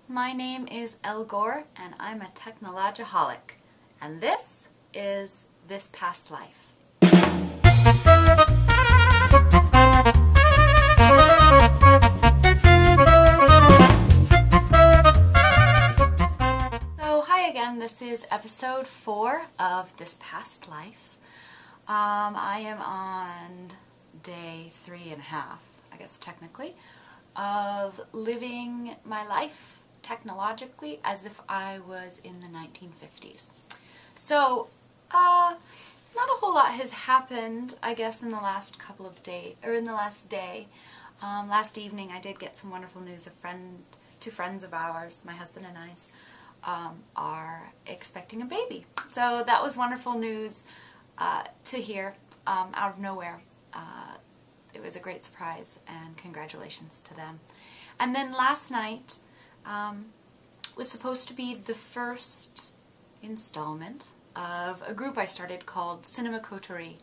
My name is Elle Gore, and I'm a technologaholic, and this is This Past Life. So, hi again, this is episode 4 of This Past Life. I am on day 3.5, I guess technically, of living my life technologically as if I was in the 1950s. So, not a whole lot has happened, I guess, in the last couple of days, or in the last day. Last evening I did get some wonderful news. Two friends of ours, my husband and I's, are expecting a baby. So that was wonderful news to hear out of nowhere. It was a great surprise, and congratulations to them. And then last night was supposed to be the first installment of a group I started called Coterie,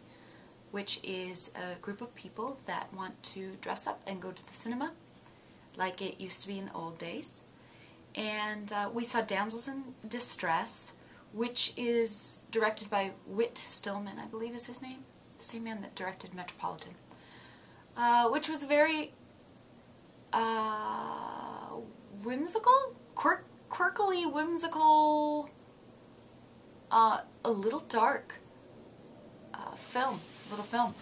which is a group of people that want to dress up and go to the cinema like it used to be in the old days. And we saw Damsels in Distress, which is directed by Whit Stillman, I believe is his name, the same man that directed Metropolitan, which was very whimsical, quirkily whimsical, a little dark little film.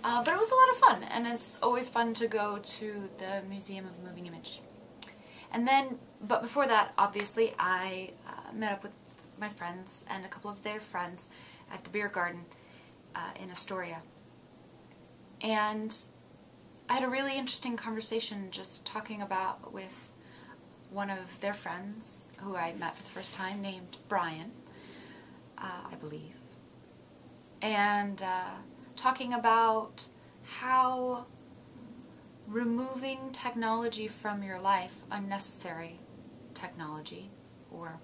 But it was a lot of fun, and it's always fun to go to the Museum of Moving Image. And then, but before that, obviously, I met up with my friends and a couple of their friends at the Beer Garden in Astoria. And I had a really interesting conversation just talking about with one of their friends who I met for the first time, named Brian, I believe. And talking about how removing technology from your life, unnecessary technology or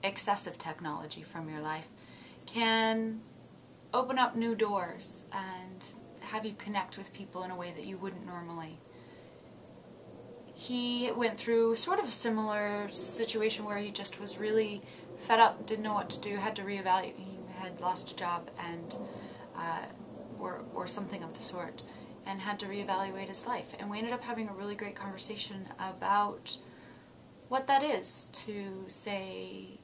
excessive technology from your life, can open up new doors and have you connect with people in a way that you wouldn't normally. He went through sort of a similar situation where he just was really fed up, didn't know what to do, had to reevaluate. He had lost a job and or something of the sort, and had to reevaluate his life. And we ended up having a really great conversation about what that is to say,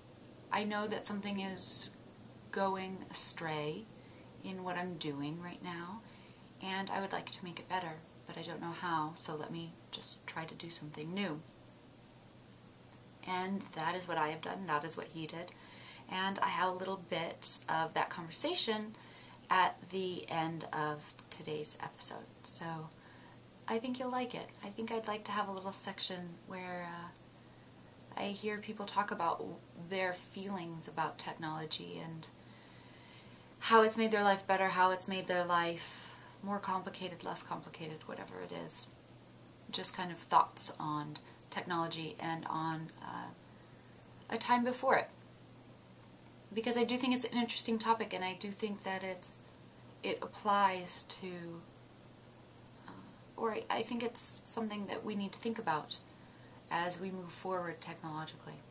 I know that something is going astray in what I'm doing right now, and I would like to make it better, but I don't know how, so let me just try to do something new. And that is what I have done, that is what he did. And I have a little bit of that conversation at the end of today's episode. So I think you'll like it. I think I'd like to have a little section where I hear people talk about their feelings about technology and how it's made their life better, how it's made their life more complicated, less complicated, whatever it is. Just kind of thoughts on technology and on a time before it. Because I do think it's an interesting topic, and I do think that it applies to, or I think it's something that we need to think about as we move forward technologically.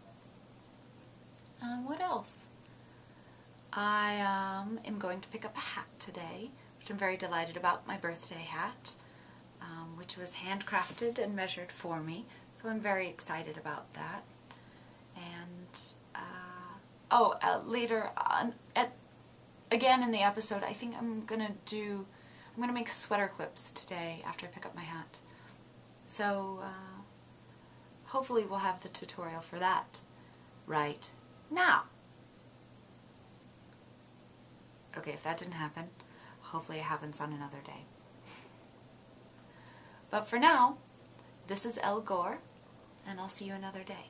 What else? I am going to pick up a hat today, which I'm very delighted about, my birthday hat, which was handcrafted and measured for me, so I'm very excited about that. And later on, again in the episode, I think I'm gonna make sweater clips today after I pick up my hat. So hopefully we'll have the tutorial for that right now. Okay, if that didn't happen, hopefully it happens on another day. But for now, this is Elle Gore, and I'll see you another day.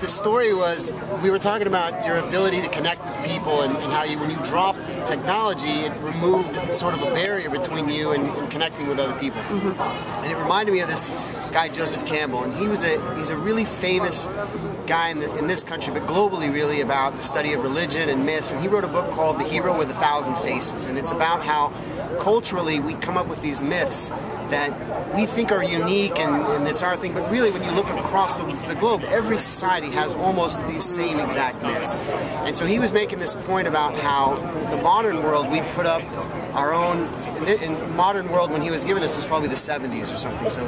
The story was, we were talking about your ability to connect with people and how when you drop technology, it removed sort of a barrier between you and connecting with other people. Mm-hmm. And it reminded me of this guy, Joseph Campbell, and he's a really famous guy in this country, but globally really, about the study of religion and myths. And he wrote a book called The Hero with a Thousand Faces, and it's about how culturally we come up with these myths that we think are unique and it's our thing, but really when you look across the globe, every society has almost these same exact myths. And so he was making this point about how the modern world, we put up our own, in modern world when he was giving this was probably the 70s or something, so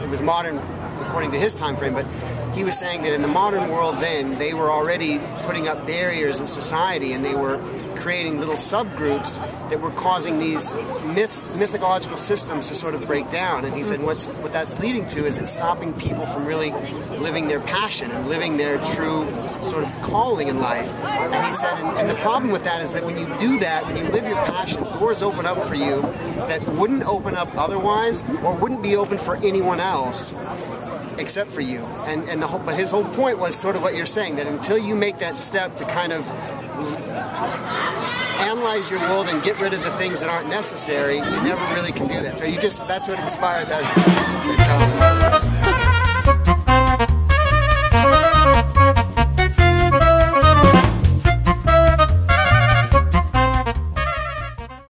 it was modern according to his time frame, but he was saying that in the modern world then, they were already putting up barriers in society and they were creating little subgroups that were causing these mythological systems to sort of break down. And he said what that's leading to is it's stopping people from really living their passion and living their true sort of calling in life. And he said, and the problem with that is that when you do that, when you live your passion, doors open up for you that wouldn't open up otherwise or wouldn't be open for anyone else except for you. But his whole point was sort of what you're saying, that until you make that step to kind of analyze your world and get rid of the things that aren't necessary, you never really can do that. So that's what inspired that.